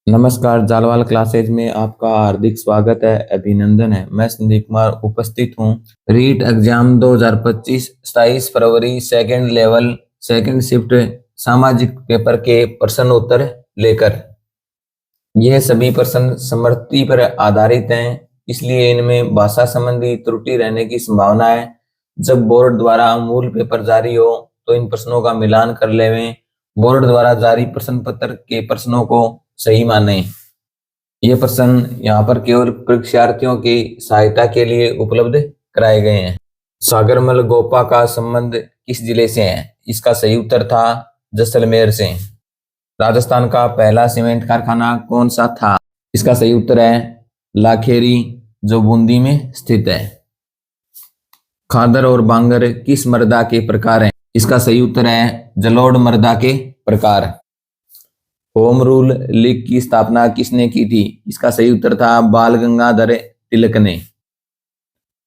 नमस्कार, जालवाल क्लासेज में आपका हार्दिक स्वागत है, अभिनंदन है। मैं संदीप कुमार उपस्थित हूँ। रीट एग्जाम 2025 27 फरवरी सेकंड लेवल सेकंड शिफ्ट सामाजिक पेपर के प्रश्न उत्तर लेकर। यह सभी प्रश्न समृद्धि पर आधारित हैं, इसलिए इनमें भाषा संबंधी त्रुटि रहने की संभावना है। जब बोर्ड द्वारा मूल पेपर जारी हो तो इन प्रश्नों का मिलान कर लेवें। बोर्ड द्वारा जारी प्रश्न पत्र के प्रश्नों को सही माने। ये प्रश्न यहाँ पर केवल परीक्षार्थियों की सहायता के लिए उपलब्ध कराए गए हैं। सागरमल गोपा का संबंध किस जिले से है? इसका सही उत्तर था जैसलमेर से। राजस्थान का पहला सीमेंट कारखाना कौन सा था? इसका सही उत्तर है लाखेरी, जो बूंदी में स्थित है। खादर और बांगर किस मृदा के प्रकार हैं? इसका सही उत्तर है जलोढ़ मृदा के प्रकार। होम रूल लीग की स्थापना किसने की थी? इसका सही उत्तर था बाल गंगाधर तिलक ने।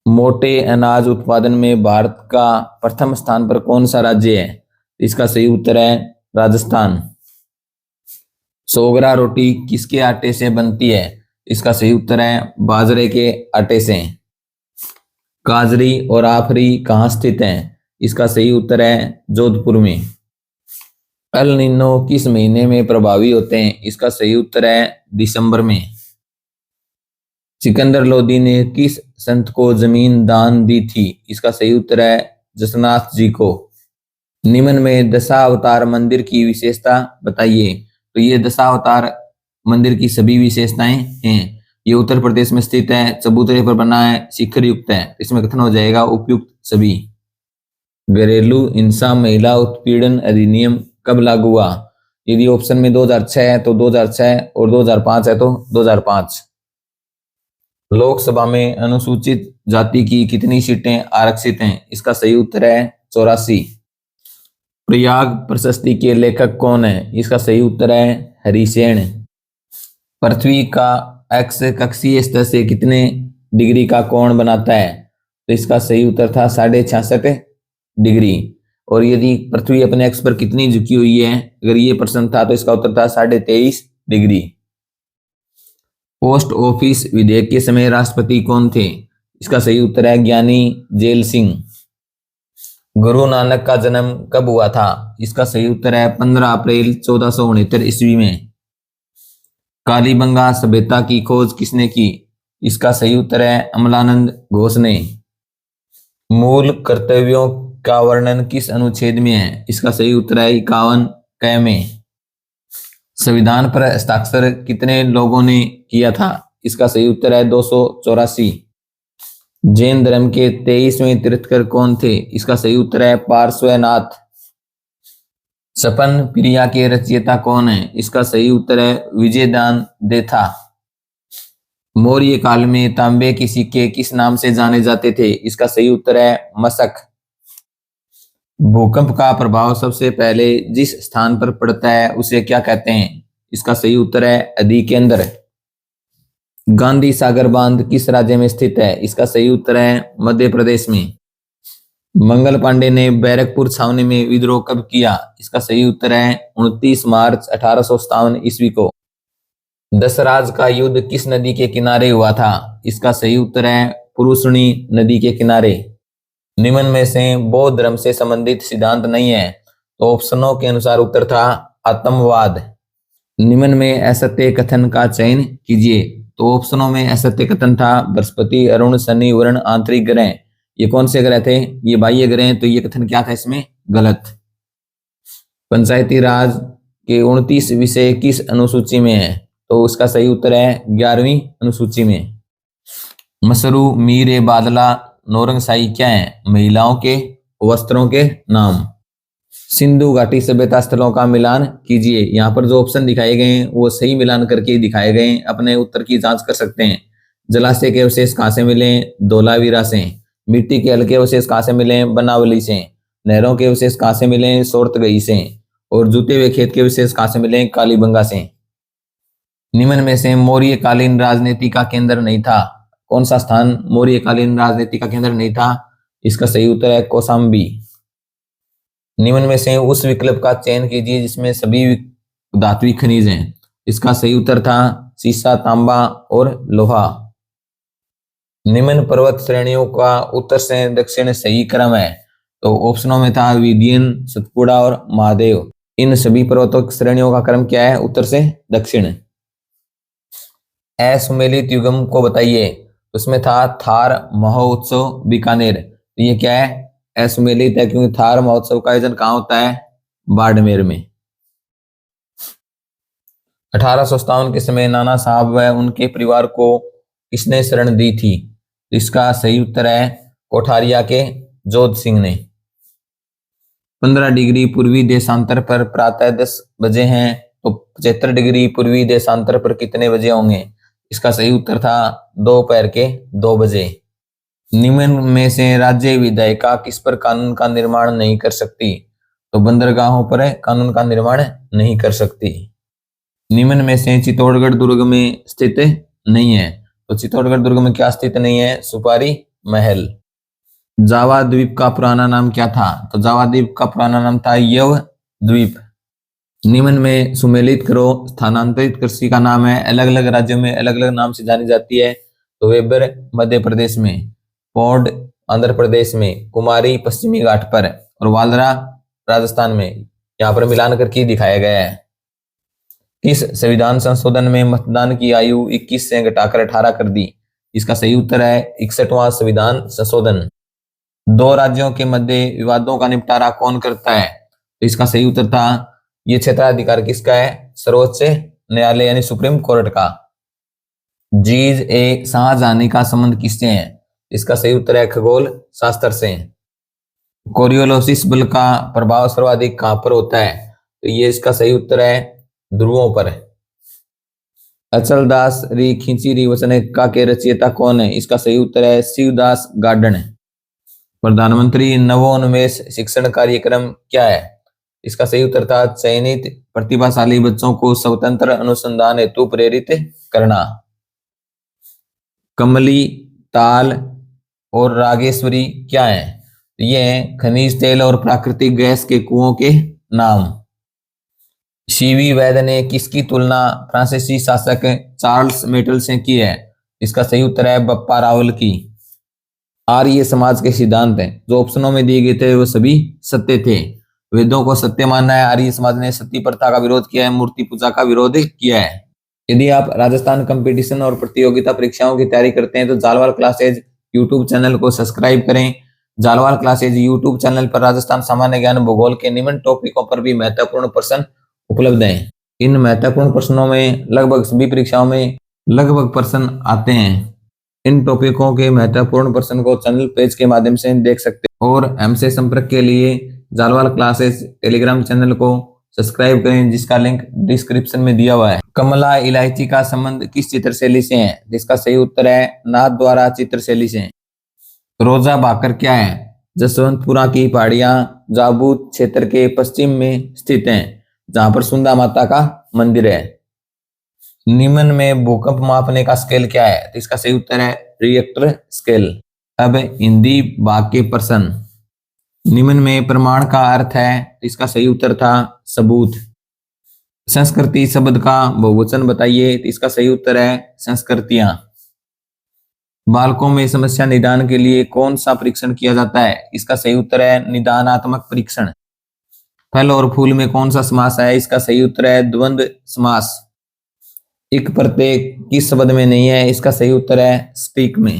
मोटे अनाज उत्पादन में भारत का प्रथम स्थान पर कौन सा राज्य है? इसका सही उत्तर है राजस्थान। सोगरा रोटी किसके आटे से बनती है? इसका सही उत्तर है बाजरे के आटे से। काजरी और आफरी कहाँ स्थित हैं? इसका सही उत्तर है जोधपुर में। अल नीनो किस महीने में प्रभावी होते हैं? इसका सही उत्तर है दिसंबर में। सिकंदर लोदी ने किस संत को जमीन दान दी थी? इसका सही उत्तर है जसनाथ जी को। निम्न में दशावतार मंदिर की विशेषता बताइए। तो ये दशावतार मंदिर की सभी विशेषताएं हैं। ये उत्तर प्रदेश में स्थित है, चबूतरे पर बना है, शिखर युक्त है। इसमें कथन हो जाएगा उपयुक्त सभी। घरेलू हिंसा महिला उत्पीड़न अधिनियम कब लागू हुआ? यदि ऑप्शन में 2006 है तो 2006 और 2005 है तो 2005। लोकसभा में अनुसूचित जाति की कितनी सीटें आरक्षित हैं? इसका सही उत्तर है 84। प्रयाग प्रशस्ति के लेखक कौन है? इसका सही उत्तर है हरिसेन। पृथ्वी का एक्स कक्षीय स्तर से कितने डिग्री का कोण बनाता है? तो इसका सही उत्तर था 66.5 डिग्री। और यदि पृथ्वी अपने एक्स पर कितनी झुकी हुई है, अगर ये प्रश्न था तो इसका उत्तर था 23.5 डिग्री। पोस्ट ऑफिस विधेयक के समय राष्ट्रपति कौन थे? इसका सही उत्तर है ज्ञानी जेल सिंह। गुरु नानक का जन्म कब हुआ था? इसका सही उत्तर है 15 अप्रैल 1469 ईस्वी में। कालीबंगा सभ्यता की खोज किसने की? इसका सही उत्तर है अमलानंद घोष ने। मूल कर्तव्यों का वर्णन किस अनुच्छेद में है? इसका सही उत्तर है 51 क में। संविधान पर हस्ताक्षर कितने लोगों ने किया था? इसका सही उत्तर है 284। जैन धर्म के 23वें तीर्थंकर कौन थे? इसका सही उत्तर है पार्श्वनाथ। सपन प्रिया के रचयिता कौन है? इसका सही उत्तर है विजयदान देथा। मौर्य काल में तांबे के सिक्के किस नाम से जाने जाते थे? इसका सही उत्तर है मशक। भूकंप का प्रभाव सबसे पहले जिस स्थान पर पड़ता है उसे क्या कहते हैं? इसका सही उत्तर है अधिकेंद्र। गांधी सागर बांध किस राज्य में स्थित है? इसका सही उत्तर है मध्य प्रदेश में। मंगल पांडे ने बैरकपुर छावनी में विद्रोह कब किया? इसका सही उत्तर है 29 मार्च 1857 ईस्वी को। दशराज का युद्ध किस नदी के किनारे हुआ था? इसका सही उत्तर है पुरुषणी नदी के किनारे। निम्न में से बौद्ध धर्म से संबंधित सिद्धांत नहीं है, तो ऑप्शनों के अनुसार उत्तर था आतंकवाद। निम्न में असत्य कथन का चयन कीजिए। तो ऑप्शनों में असत्य कथन था बृहस्पति, अरुण, शनि, वरुण आंतरिक ग्रह। ये कौन से ग्रह थे? ये बाह्य ग्रह। तो ये कथन क्या था इसमें? गलत। पंचायती राज के 29 विषय किस अनुसूची में है? तो उसका सही उत्तर है 11वीं अनुसूची में। मसरू, मीर बादला, नौरंगशाही क्या है? महिलाओं के वस्त्रों के नाम। सिंधु घाटी सभ्यता स्थलों का मिलान कीजिए। यहाँ पर जो ऑप्शन दिखाए गए हैं वो सही मिलान करके दिखाए गए हैं। अपने उत्तर की जांच कर सकते हैं। जलाशय के अवशेष कहाँ से मिले? धौलावीरा से। मिट्टी के हल्के अवशेष कहाँ से मिले? बनावली से। नहरों के अवशेष कहाँ से मिले? सोरतगई से। और जूते हुए खेत के अवशेष कहाँ से मिले? कालीबंगा से। निम्न में से मौर्यकालीन राजनीति का केंद्र नहीं था। कौन सा स्थान मौर्यकालीन राजनीति का केंद्र नहीं था? इसका सही उत्तर है कौशाम्बी। निम्न में से उस विकल्प का चयन कीजिए जिसमें सभी धात्विक खनिज हैं। इसका सही उत्तर था सीसा, तांबा और लोहा। निम्न पर्वत श्रेणियों का उत्तर से दक्षिण सही क्रम है, तो ऑप्शनों में था विंध्यन, सतपुड़ा और महादेव। इन सभी पर्वतों श्रेणियों का क्रम क्या है? उत्तर से दक्षिण। असुमेलित युग्म को बताइए, उसमें था थार महोत्सव बीकानेर। तो ये क्या है? असुमेलित है, क्योंकि थार महोत्सव का आयोजन कहाँ होता है? बाड़मेर में। 1857 के समय नाना साहब व उनके परिवार को किसने शरण दी थी? इसका सही उत्तर है कोठारिया के जोध सिंह ने। 15 डिग्री पूर्वी देशांतर पर प्रातः 10 बजे हैं, तो 75 डिग्री पूर्वी देशांतर पर कितने बजे होंगे? इसका सही उत्तर था दोपहर के 2 बजे। निम्न में से राज्य विधायिका किस पर कानून का निर्माण नहीं कर सकती? तो बंदरगाहों पर कानून का निर्माण नहीं कर सकती। निम्न में से चित्तौड़गढ़ दुर्ग में स्थित नहीं है, तो चित्तौड़गढ़ दुर्ग में क्या स्थित नहीं है? सुपारी महल। जावा द्वीप का पुराना नाम क्या था? तो जावा द्वीप का पुराना नाम था यव द्वीप। निम्न में सुमेलित करो स्थानांतरित कृषि का नाम है, अलग अलग राज्यों में अलग अलग नाम से जानी जाती है। तो वेबर मध्य प्रदेश में, पौड आंध्र प्रदेश में, कुमारी पश्चिमी घाट पर और वालरा राजस्थान में। यहाँ पर मिलान करके दिखाया गया है। किस संविधान संशोधन में मतदान की आयु 21 से घटाकर 18 कर दी? इसका सही उत्तर है 61वां संविधान संशोधन। 2 राज्यों के मध्य विवादों का निपटारा कौन करता है? तो इसका सही उत्तर था ये क्षेत्राधिकार किसका है? सर्वोच्च न्यायालय यानी सुप्रीम कोर्ट का। जीज ए शाहजहानी का संबंध किससे है? इसका सही उत्तर है खगोल शास्त्र से। कोरियोलिस बल का प्रभाव सर्वाधिक कहां पर होता है? तो ये इसका सही उत्तर है ध्रुवों पर। अचल दास री खींची री वचनिका के रचयिता कौन है? इसका सही उत्तर है शिवदास गार्डन। प्रधानमंत्री नवोन्मेष शिक्षण कार्यक्रम क्या है? इसका सही उत्तर था चयनित प्रतिभाशाली बच्चों को स्वतंत्र अनुसंधान हेतु प्रेरित करना। कमली, ताल और रागेश्वरी क्या है? ये हैं खनिज तेल और प्राकृतिक गैस के कुओं के नाम। सीवी वैद ने किसकी तुलना फ्रांसीसी शासक चार्ल्स मेटल से की है? इसका सही उत्तर है बप्पा रावल की। आर्य समाज के सिद्धांत हैं जो ऑप्शनों में दिए गए थे वो सभी सत्य थे। वेदों को सत्य मानना है। आर्य समाज ने सती प्रथा का विरोध किया है, मूर्ति पूजा का विरोध किया है। यदि आप राजस्थान कंपटीशन और प्रतियोगिता परीक्षाओं की तैयारी करते हैं तो जालवाल क्लासेज यूट्यूब चैनल को सब्सक्राइब करें। जालवाल क्लासेज यूट्यूब चैनल पर राजस्थान सामान्य ज्ञान भूगोल के निम्न टॉपिकों पर भी महत्वपूर्ण प्रश्न उपलब्ध हैं। इन महत्वपूर्ण प्रश्नों में लगभग सभी परीक्षाओं में लगभग प्रश्न आते हैं। इन टॉपिकों के महत्वपूर्ण प्रश्न को चैनल पेज के माध्यम से देख सकते हैं। और हमसे संपर्क के लिए जालवाल क्लासेस टेलीग्राम चैनल को सब्सक्राइब करें, जिसका लिंक डिस्क्रिप्शन में दिया हुआ है। कमला इलायची का संबंध किस चित्रशैली से है? जिसका सही उत्तर है नाथ द्वारा चित्रशैली से। रोजा भाकर क्या है? जसवंतपुरा की पहाड़ियां जाबूत क्षेत्र के पश्चिम में स्थित हैं, जहां पर सुंदा माता का मंदिर है। निम्न में भूकंप मापने का स्केल क्या है? तो इसका सही उत्तर है रिएक्टर स्केल। अब हिंदी भाग के प्रश्न। निम्न में प्रमाण का अर्थ है? तो इसका सही उत्तर था सबूत। संस्कृति शब्द का बहुवचन बताइए। तो इसका सही उत्तर है संस्कृतियां। बालकों में समस्या निदान के लिए कौन सा परीक्षण किया जाता है? इसका सही उत्तर है निदानात्मक परीक्षण। फल और फूल में कौन सा समास है? इसका सही उत्तर है द्वंद्व समास। एक प्रत्यय किस शब्द में नहीं है? इसका सही उत्तर है स्टिक में।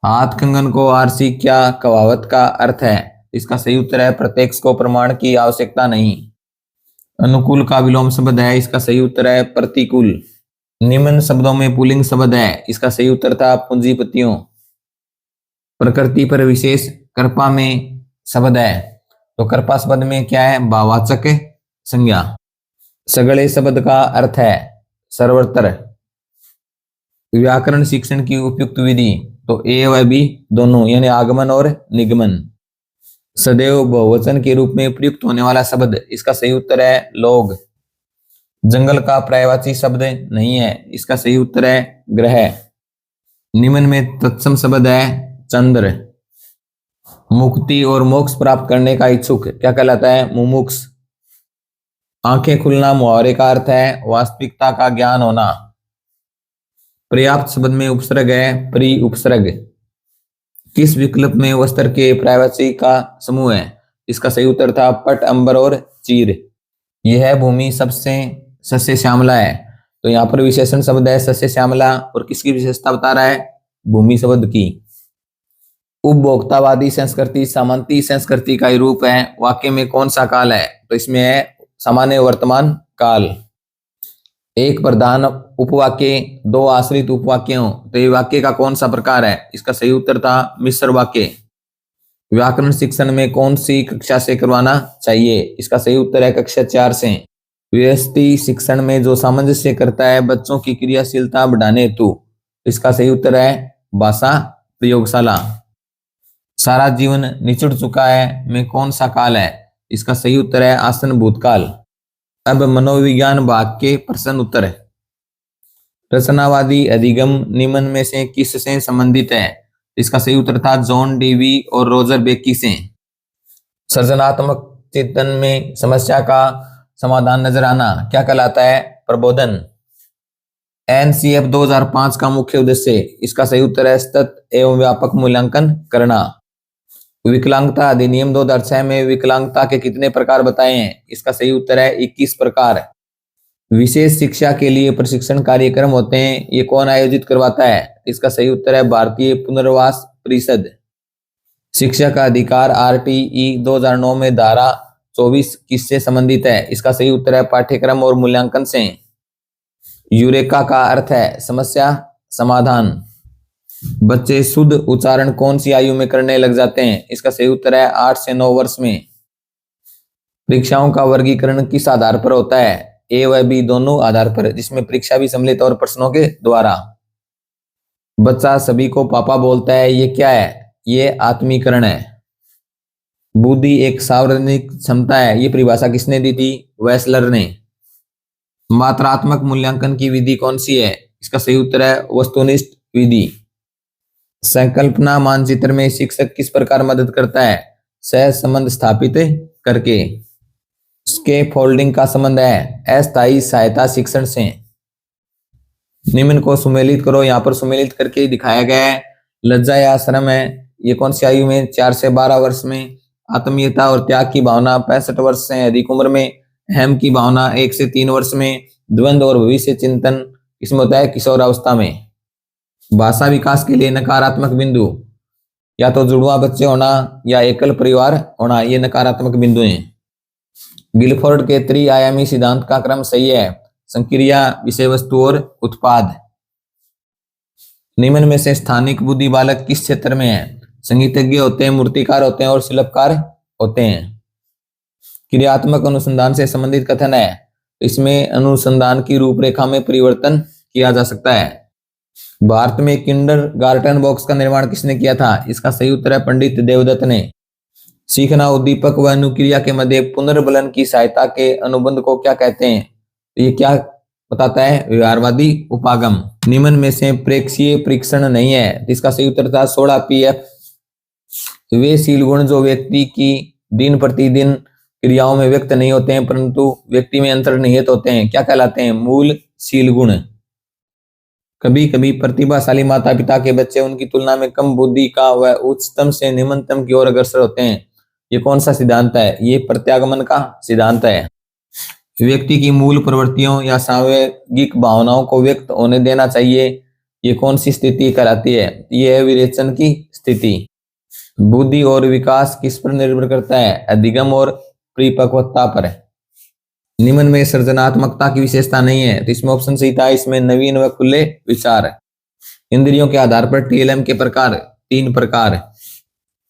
हाथ कंगन को आरसी क्या कहावत का अर्थ है? इसका सही उत्तर है प्रत्यक्ष को प्रमाण की आवश्यकता नहीं। अनुकूल का विलोम शब्द है। इसका सही उत्तर है प्रतिकूल। निम्न शब्दों में पुल्लिंग शब्द है। इसका सही उत्तर था पूंजीपतियों। प्रकृति पर विशेष कृपा में शब्द है। तो कृपा शब्द में क्या है? भाववाचक संज्ञा। सगड़े शब्द का अर्थ है सर्वत्र। व्याकरण शिक्षण की उपयुक्त विधि। तो ए व बी दोनों यानी आगमन और निगमन। सदैव बहुवचन के रूप में प्रयुक्त होने वाला शब्द। इसका सही उत्तर है लोग। जंगल का पर्यायवाची शब्द नहीं है। इसका सही उत्तर है ग्रह। निम्न में तत्सम शब्द है चंद्र। मुक्ति और मोक्ष प्राप्त करने का इच्छुक क्या कहलाता है? मुमुक्ष। आंखें खुलना मुहावरे का अर्थ है वास्तविकता का ज्ञान होना। पर्याप्त शब्द में उपसर्ग है परि उपसर्ग। किस विकल्प में वस्त्र के प्रायवाची का समूह है? इसका सही उत्तर था पट, अंबर और चीर। यह भूमि सबसे सस्य श्यामला है, तो यहाँ पर विशेषण शब्द है सस्य श्यामला और किसकी विशेषता बता रहा है? भूमि शब्द की। उपभोक्तावादी संस्कृति सामंती संस्कृति का ही रूप है। वाक्य में कौन सा काल है? तो इसमें है सामान्य वर्तमान काल। एक प्रधान उपवाक्य, दो आश्रित उपवाक्य हो तो ये वाक्य का कौन सा प्रकार है? इसका सही उत्तर था मिश्र वाक्य। व्याकरण शिक्षण में कौन सी कक्षा से करवाना चाहिए? इसका सही उत्तर है कक्षा 4 से। व्यष्टि शिक्षण में जो सामंजस्य करता है बच्चों की क्रियाशीलता बढ़ाने हेतु, इसका सही उत्तर है भाषा प्रयोगशाला। सारा जीवन निचुड़ चुका है में कौन सा काल है? इसका सही उत्तर है आसन भूतकाल। अब मनोविज्ञान भाग के प्रश्न उत्तर है। रचनावादी अधिगम निम्न में से किससे संबंधित है? इसका सही उत्तर था जॉन डीवी और रोजर बेकी से। सृजनात्मक चिंतन में समस्या का समाधान नजर आना क्या कहलाता है? प्रबोधन। एनसीएफ 2005 का मुख्य उद्देश्य, इसका सही उत्तर है सतत एवं व्यापक मूल्यांकन करना। विकलांगता अधिनियम 2006 में विकलांगता के कितने प्रकार बताए हैं? इसका सही उत्तर है 21 प्रकार। विशेष शिक्षा के लिए प्रशिक्षण कार्यक्रम होते हैं, ये कौन आयोजित करवाता है? इसका सही उत्तर है भारतीय पुनर्वास परिषद। शिक्षा का अधिकार आरटीई 2009 में धारा 24 किससे संबंधित है? इसका सही उत्तर है पाठ्यक्रम और मूल्यांकन से। यूरेका का अर्थ है समस्या समाधान। बच्चे शुद्ध उच्चारण कौन सी आयु में करने लग जाते हैं? इसका सही उत्तर है 8 से 9 वर्ष में। परीक्षाओं का वर्गीकरण किस आधार पर होता है? ए व बी दोनों आधार पर, जिसमें परीक्षा भी सम्मिलित और प्रश्नों के द्वारा। बच्चा सभी को पापा बोलता है, ये क्या है? ये आत्मीकरण है। बुद्धि एक सार्वजनिक क्षमता है, ये परिभाषा किसने दी थी? वेस्लर ने। मात्रात्मक मूल्यांकन की विधि कौन सी है? इसका सही उत्तर है वस्तुनिष्ठ विधि। संकल्पना मानचित्र में शिक्षक किस प्रकार मदद करता है? सह संबंध स्थापित करके। स्के फोल्डिंग का संबंध है अस्थायी सहायता शिक्षण से। निम्न को सुमेलित करो, यहाँ पर सुमेलित करके दिखाया गया है। लज्जा या शर्म है, ये कौन सी आयु में? 4 से 12 वर्ष में। आत्मीयता और त्याग की भावना 65 वर्ष से अधिक उम्र में। अहम की भावना 1 से 3 वर्ष में। द्वंद्व और भविष्य चिंतन इसमें होता है किशोरावस्था में। भाषा विकास के लिए नकारात्मक बिंदु, या तो जुड़वा बच्चे होना या एकल परिवार होना, ये नकारात्मक बिंदु हैं। गिलफोर्ड के त्रिआयामी सिद्धांत का क्रम सही है संक्रिया, विषय वस्तु और उत्पाद। निम्न में से स्थानिक बुद्धि बालक किस क्षेत्र में है? संगीतज्ञ होते हैं, मूर्तिकार होते हैं और शिल्पकार होते हैं। क्रियात्मक अनुसंधान से संबंधित कथन है, इसमें अनुसंधान की रूपरेखा में परिवर्तन किया जा सकता है। भारत में किंडरगार्टन बॉक्स का निर्माण किसने किया था? इसका सही उत्तर है पंडित देवदत्त ने। सीखना उद्दीपक व अनुक्रिया के मध्य पुनर्बलन की सहायता के अनुबंध को क्या कहते हैं? ये क्या बताता है? व्यवहारवादी उपागम। निम्न में से प्रेक्षीय परीक्षण नहीं है, इसका सही उत्तर था 16 पीएफ। वे शील गुण जो व्यक्ति की दिन प्रतिदिन क्रियाओं में व्यक्त नहीं होते हैं परंतु व्यक्ति में अंतर्निहित होते हैं, क्या कहलाते हैं? मूल शील गुण। कभी कभी प्रतिभाशाली माता पिता के बच्चे उनकी तुलना में कम बुद्धि का व उच्चतम से निम्नतम की ओर अग्रसर होते हैं, ये कौन सा सिद्धांत है? ये प्रत्यागमन का सिद्धांत है। व्यक्ति की मूल प्रवृत्तियों या सांवेगिक भावनाओं को व्यक्त होने देना चाहिए, ये कौन सी स्थिति कहलाती है? ये है विरेचन की स्थिति। बुद्धि और विकास किस पर निर्भर करता है? अधिगम और परिपक्वता पर। निम्न में सृजनात्मकता की विशेषता नहीं है, तो इसमें ऑप्शन सही था, इसमें नवीन व खुले विचार। इंद्रियों के आधार पर टीएलएम के प्रकार 3 प्रकार।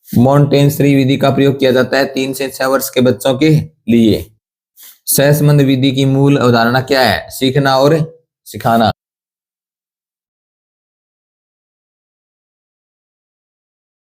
मॉन्टेसरी विधि का प्रयोग किया जाता है 3 से 6 वर्ष के बच्चों के लिए। सहसंबंध विधि की मूल अवधारणा क्या है? सीखना और सिखाना।